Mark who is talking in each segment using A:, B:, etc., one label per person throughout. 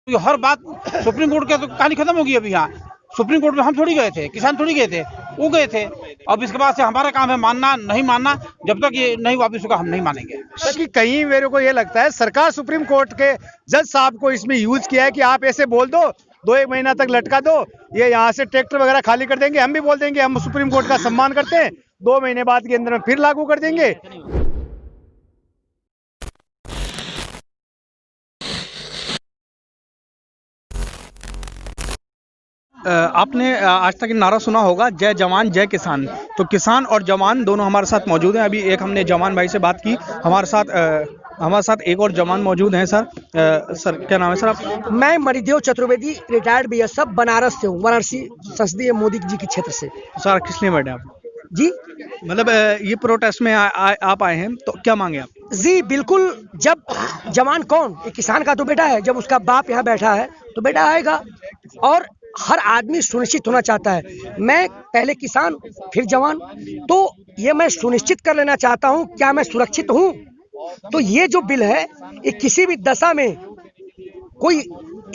A: तो हर बात supreme court की तो कहानी खत्म होगी। अभी यहाँ सुप्रीम कोर्ट में हम थोड़ी गए थे, किसान थोड़ी गए थे, वो गए थे। अब इसके बाद से हमारा काम है मानना नहीं मानना। जब तक ये नहीं वापिस होगा हम नहीं मानेंगे।
B: कि कहीं मेरे को ये लगता है सरकार सुप्रीम कोर्ट के जज साहब को इसमें यूज किया है कि आप ऐसे बोल दो, 2-1 महीना तक लटका दो, ये यहाँ से ट्रैक्टर वगैरह खाली कर देंगे। हम भी बोल देंगे हम सुप्रीम कोर्ट का सम्मान करते हैं, 2 महीने बाद के अंदर में फिर लागू कर देंगे। आपने आज तक नारा सुना होगा, जय जवान जय किसान। तो किसान और जवान दोनों हमारे साथ मौजूद हैं। अभी एक हमने जवान भाई से बात की, हमारे साथ एक और जवान मौजूद हैं। सर क्या नाम है सर आप?
C: मैं मणिदेव चतुर्वेदी, रिटायर्ड बीएसएफ, बनारस से हूँ, वाराणसी संसदीय मोदी जी के क्षेत्र से।
B: सर किस लिए बैठे आप
C: जी?
B: मतलब ये प्रोटेस्ट में आप आए हैं, तो क्या मांगे आप?
C: जी बिल्कुल। जब जवान कौन, एक किसान का तो बेटा है, जब उसका बाप यहाँ बैठा है तो बेटा आएगा। और हर आदमी सुनिश्चित होना चाहता है, मैं पहले किसान फिर जवान, तो ये मैं सुनिश्चित कर लेना चाहता हूँ क्या मैं सुरक्षित हूँ। तो ये जो बिल है, ये किसी भी दशा में कोई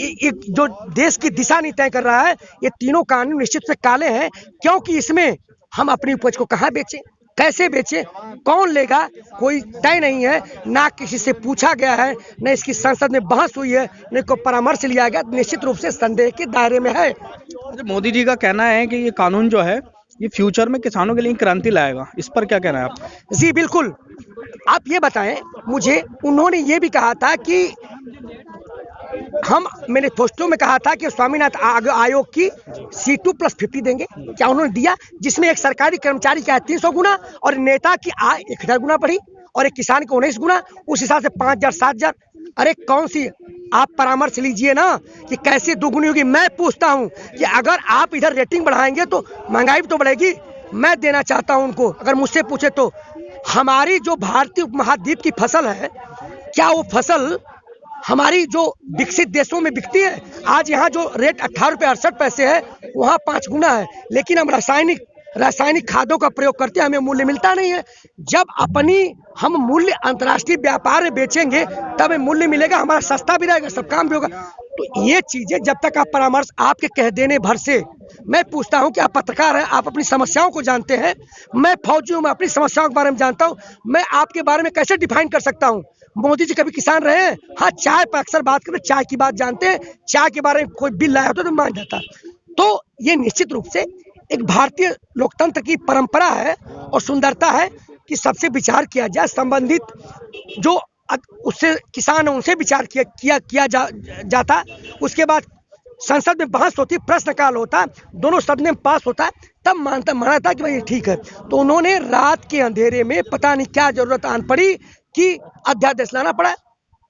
C: एक जो देश की दिशा नहीं तय कर रहा है। ये तीनों कानून निश्चित से काले हैं, क्योंकि इसमें हम अपनी उपज को कहाँ बेचें, कैसे बेचें, कौन लेगा, कोई तय नहीं है। ना किसी से पूछा गया है, न इसकी संसद में बहस हुई है, न कोई परामर्श लिया गया। निश्चित रूप से संदेह के दायरे में है।
B: मोदी जी का कहना है कि ये कानून जो है ये फ्यूचर में किसानों के लिए क्रांति लाएगा, इस पर क्या कहना है आप?
C: जी बिल्कुल। आप ये बताएं मुझे, उन्होंने ये भी कहा था कि मैनिफेस्टो में कहा था कि स्वामीनाथन आयोग की C2+50 देंगे। क्या उन्होंने दिया? जिसमें एक सरकारी कर्मचारी का 300 गुना और नेता की आय 1000 गुना बढ़ी और एक किसान को 19 गुना, उस हिसाब से 5000 7000। अरे कौन सी, आप परामर्श लीजिए ना कि कैसे दोगुनी होगी। मैं पूछता हूं कि अगर आप इधर रेटिंग बढ़ाएंगे तो महंगाई भी तो बढ़ेगी। मैं देना चाहता हूं उनको, अगर मुझसे पूछे तो, हमारी जो भारतीय उपमहाद्वीप की फसल है, क्या वो फसल हमारी जो विकसित देशों में बिकती है? आज यहाँ जो रेट 18 रुपये 68 पैसे है, वहाँ 5 गुना है। लेकिन हम रासायनिक खादों का प्रयोग करते हैं, हमें मूल्य मिलता नहीं है। जब हम मूल्य अंतर्राष्ट्रीय व्यापार में बेचेंगे तब मूल्य मिलेगा, हमारा सस्ता भी रहेगा, सब काम भी होगा। तो ये चीजें जब तक आप परामर्श आपके कह देने भर से, मैं पूछता हूं कि आप पत्रकार हैं, आप अपनी समस्याओं को जानते हैं, मैं फौजी हूं, मैं अपनी समस्याओं के बारे में जानता हूं। मैं आपके बारे में कैसे डिफाइन कर सकता हूं? मोदी जी कभी किसान रहे हैं? हाँ, चाय पर अक्सर बात करते, चाय की बात जानते हैं, चाय के बारे में कोई बिल लाया होता तो मान जाता। तो ये निश्चित रूप से एक भारतीय लोकतंत्र की परंपरा है और सुंदरता है कि सबसे विचार किया जाए, संबंधित जो उससे किसान है उनसे विचार किया जाता। उसके बाद संसद में बहस होती, प्रश्नकाल होता, दोनों सदन में पास होता, तब माना था कि भाई ठीक है। तो उन्होंने रात के अंधेरे में पता नहीं क्या जरूरत आन पड़ी कि अध्यादेश लाना पड़ा।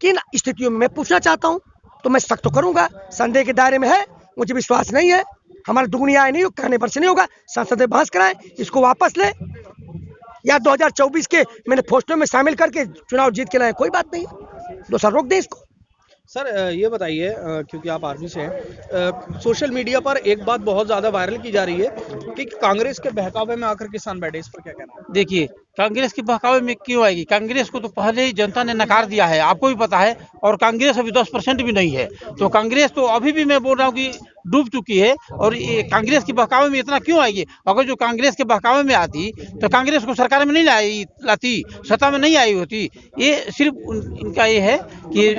C: किन स्थितियों में, मैं पूछना चाहता हूं, तो मैं सख्त तो करूंगा। संदेह के दायरे में है, मुझे विश्वास नहीं है, हमारा दुगुनी आय नहीं, कहने पर से नहीं होगा। संसद में बहस कराएं, इसको वापस ले, या 2024 के मैनिफेस्टो में शामिल करके चुनाव जीत के लाए, कोई बात नहीं है, दूसरा रोक दें इसको।
B: सर ये बताइए, क्योंकि आप आर्मी से हैं, सोशल मीडिया पर एक बात बहुत ज़्यादा वायरल की जा रही है कि कांग्रेस के बहकावे में आकर किसान बैठे, इस पर क्या कहना है?
A: देखिए, कांग्रेस के बहकावे में क्यों आएगी? कांग्रेस को तो पहले ही जनता ने नकार दिया है, आपको भी पता है। और कांग्रेस अभी 10% भी नहीं है। तो कांग्रेस तो अभी भी, मैं बोल रहा हूँ कि डूब चुकी है। और ये कांग्रेस के बहकावे में इतना क्यों आएगी? अगर जो कांग्रेस के बहकावे में आती तो कांग्रेस को सरकार में नहीं लाती, सत्ता में नहीं आई होती। ये सिर्फ इनका ये है कि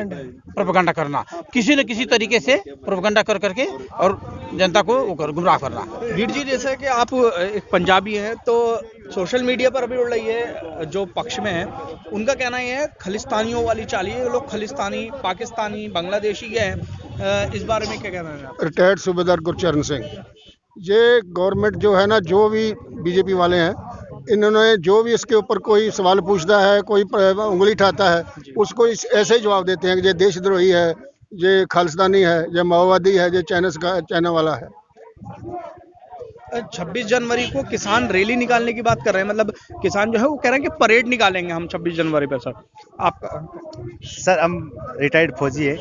A: प्रोपेगेंडा करना, किसी न किसी तरीके से प्रोपेगेंडा कर करके और जनता को गुमराह करना।
B: वीर जी, जैसे कि आप एक पंजाबी हैं, तो सोशल मीडिया पर अभी उड़ रही है, जो पक्ष में है उनका कहना ये है खालिस्तानियों वाली चाल, ये लोग खालिस्तानी, पाकिस्तानी, बांग्लादेशी हैं। इस बारे में क्या कहना है आप?
D: रिटायर्ड सूबेदार गुरचरण सिंह, ये गवर्नमेंट जो है ना, जो भी बीजेपी वाले हैं, इन्होंने जो भी इसके ऊपर कोई सवाल पूछता है, कोई उंगली उठाता है, उसको ऐसे ही जवाब देते हैं कि ये देशद्रोही है, ये खालिस्तानी है, ये माओवादी है, ये चाइना वाला है।
B: 26 जनवरी को किसान रैली निकालने की बात कर रहे हैं, मतलब किसान जो है वो कह रहे हैं कि परेड निकालेंगे हम 26 जनवरी पर। सर आपका?
E: सर हम रिटायर्ड फौजी है,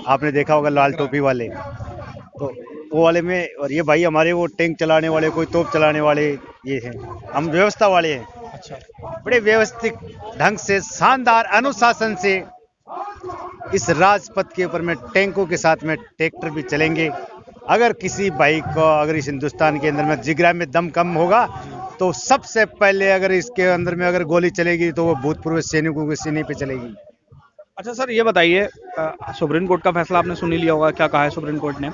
E: आपने देखा होगा लाल टोपी वाले, तो वो वाले में, और ये भाई हमारे वो टैंक चलाने वाले, कोई तोप चलाने वाले, ये हैं। हम व्यवस्था वाले हैं।
B: अच्छा।
E: बड़े व्यवस्थित ढंग से, शानदार अनुशासन से इस राजपथ के ऊपर में टैंकों के साथ में ट्रैक्टर भी चलेंगे। अगर किसी भाई को अगर इस हिंदुस्तान के अंदर में जिगरा में दम कम होगा तो सबसे पहले अगर इसके अंदर में अगर गोली चलेगी तो वो भूतपूर्व सैनिकों के सीने पे चलेगी।
F: अच्छा सर, ये बताइए, सुप्रीम कोर्ट का फैसला आपने सुन ही लिया होगा, क्या कहा है सुप्रीम कोर्ट ने?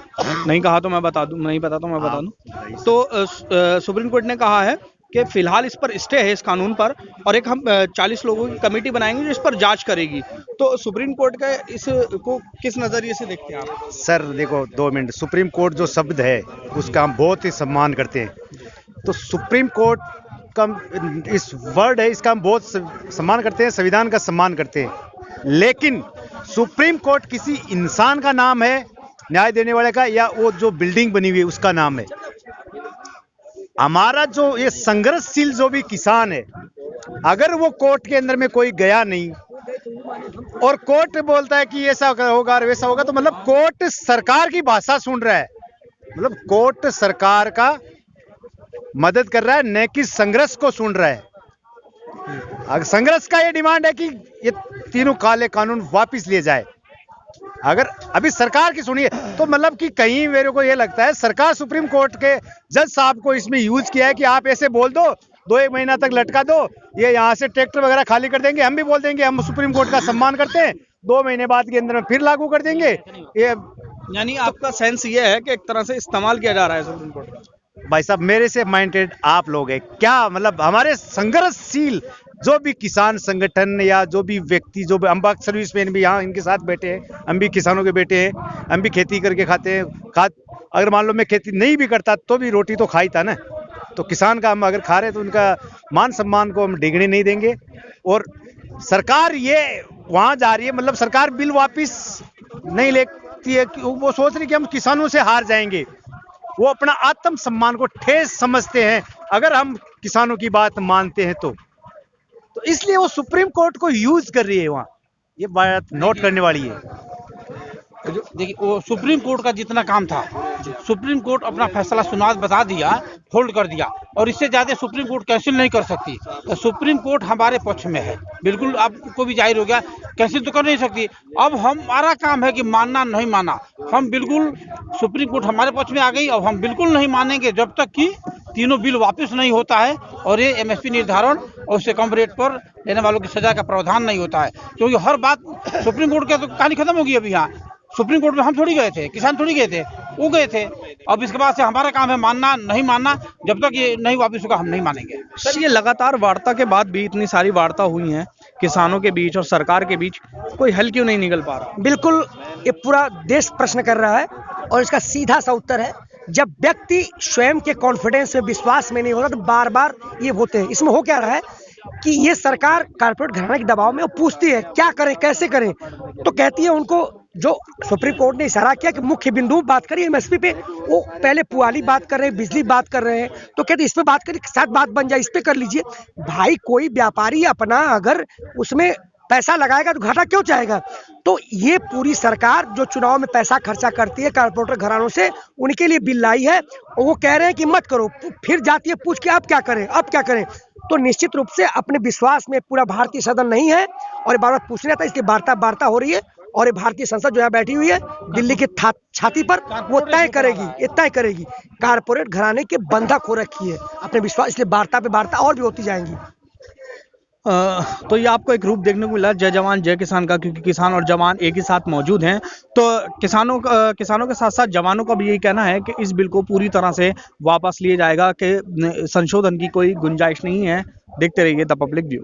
F: नहीं कहा तो मैं बता दूं, नहीं पता तो मैं बता दूं। तो सुप्रीम कोर्ट ने कहा है कि फिलहाल इस पर स्टे है, इस कानून पर, और एक हम 40 लोगों की कमेटी बनाएंगे जो इस पर जांच करेगी। तो सुप्रीम कोर्ट का इसको किस नजरिए से देखते हैं आप?
E: सर देखो 2 मिनट, सुप्रीम कोर्ट जो शब्द है उसका हम बहुत ही सम्मान करते हैं। तो सुप्रीम कोर्ट का इस वर्ड है, इसका हम बहुत सम्मान करते हैं, संविधान का सम्मान करते हैं। लेकिन सुप्रीम कोर्ट किसी इंसान का नाम है न्याय देने वाले का, या वो जो बिल्डिंग बनी हुई है उसका नाम है? हमारा जो ये संघर्षशील जो भी किसान है, अगर वो कोर्ट के अंदर में कोई गया नहीं और कोर्ट बोलता है कि ऐसा होगा और वैसा होगा, तो मतलब कोर्ट सरकार की भाषा सुन रहा है, मतलब कोर्ट सरकार का मदद कर रहा है, न कि संघर्ष को सुन रहा है। अगर संघर्ष का ये डिमांड है कि ये तीनों काले कानून वापस लिए जाए, अगर अभी सरकार की सुनिए तो मतलब कि कहीं मेरे को ये लगता है सरकार सुप्रीम कोर्ट के जज साहब को इसमें यूज किया है कि आप ऐसे बोल दो, 2-1 महीना तक लटका दो, ये यहाँ से ट्रैक्टर वगैरह खाली कर देंगे, हम भी बोल देंगे हम सुप्रीम कोर्ट का सम्मान करते हैं, 2 महीने बाद के अंदर में फिर लागू कर देंगे। ये
F: यानी आपका सेंस ये है कि एक तरह से इस्तेमाल किया जा रहा है सुप्रीम कोर्ट का?
E: भाई साहब मेरे से माइंडेड आप लोग हैं क्या? मतलब हमारे संघर्षशील जो भी किसान संगठन या जो भी व्यक्ति, जो भी हम सर्विसमैन भी यहाँ इनके साथ बैठे हैं, हम भी किसानों के बेटे हैं, हम भी खेती करके खाते हैं। अगर मान लो मैं खेती नहीं भी करता तो भी रोटी तो खाई था ना, तो किसान का हम अगर खा रहे तो उनका मान सम्मान को हम डिगने नहीं देंगे। और सरकार ये वहाँ जा रही है, मतलब सरकार बिल वापिस नहीं लेती है, वो सोच रही कि हम किसानों से हार जाएंगे, वो अपना आत्म सम्मान को ठेस समझते हैं अगर हम किसानों की बात मानते हैं तो इसलिए वो सुप्रीम कोर्ट को यूज कर रही है वहाँ। ये बात नोट करने वाली है।
A: देखिए वो सुप्रीम कोर्ट का जितना काम था, सुप्रीम कोर्ट अपना फैसला सुना बता दिया, होल्ड कर दिया, और इससे ज़्यादा सुप्रीम कोर्ट कैंसिल नहीं कर सकती। तो सुप्रीम कोर्ट हमारे पक्ष में है, बिल्कुल आपको भी जाहिर हो गया, कैंसिल तो कर नहीं सकती। अब हमारा काम है कि मानना नहीं माना, हम बिल्कुल सुप्रीम कोर्ट हमारे पक्ष में आ गई, अब हम बिल्कुल नहीं मानेंगे जब तक कि तीनों बिल वापस नहीं होता है और ये एमएसपी निर्धारण और उससे कम रेट पर लेने वालों की सजा का प्रावधान नहीं होता है। क्योंकि हर बात सुप्रीम कोर्ट की तो कहानी खत्म होगी। अभी यहाँ सुप्रीम कोर्ट में हम थोड़ी गए थे, किसान थोड़ी गए थे, वो गए थे। अब इसके बाद से हमारा काम है मानना नहीं मानना, जब तक ये नहीं वापस होगा हम नहीं मानेंगे।
F: सर ये लगातार वार्ता के बाद भी इतनी सारी वार्ता हुई हैं किसानों के बीच और सरकार के बीच, कोई हल क्यों नहीं निकल पा रहा?
C: बिल्कुल, ये पूरा देश प्रश्न कर रहा है और इसका सीधा सा उत्तर है, जब व्यक्ति स्वयं के कॉन्फिडेंस में, विश्वास में नहीं होता तो बार बार ये होते हैं। इसमें हो क्या रहा है कि ये सरकार कारपोरेट घराने के दबाव में वो पूछती है क्या करें कैसे करें, तो कहती है उनको, जो सुप्रीम कोर्ट ने इशारा किया कि मुख्य बिंदु बात करिए एमएसपी पे, वो पहले पुआली बात कर रहे हैं, बिजली बात कर रहे हैं, तो कहते इस पे बात करिए, साथ बात बन जाए, इस पे कर लीजिए। भाई कोई व्यापारी अपना अगर उसमें पैसा लगाएगा तो घाटा क्यों चाहेगा? तो ये पूरी सरकार जो चुनाव में पैसा खर्चा करती है कारपोरेटर घरानों से, उनके लिए बिल लाई है और वो कह रहे हैं कि मत करो, फिर जाती है पूछ के अब क्या करें अब क्या करें। तो निश्चित रूप से अपने विश्वास में पूरा भारतीय सदन नहीं है और बार बार पूछने आता है, इसकी वार्ता हो रही है और ये भारतीय संसद जो है बैठी हुई है दिल्ली की छाती पर, वो तय करेगी कारपोरेट घराने के बंधक हो रखी है अपने विश्वास, इसलिए वार्ता पे वार्ता और भी होती जाएंगी।
F: तो ये आपको एक रूप देखने को मिला जय जवान जय किसान का, क्योंकि किसान और जवान एक ही साथ मौजूद हैं। तो किसानों के साथ साथ जवानों का भी यही कहना है कि इस बिल को पूरी तरह से वापस लिया जाएगा, कि संशोधन की कोई गुंजाइश नहीं है। देखते रहिए द पब्लिक व्यू।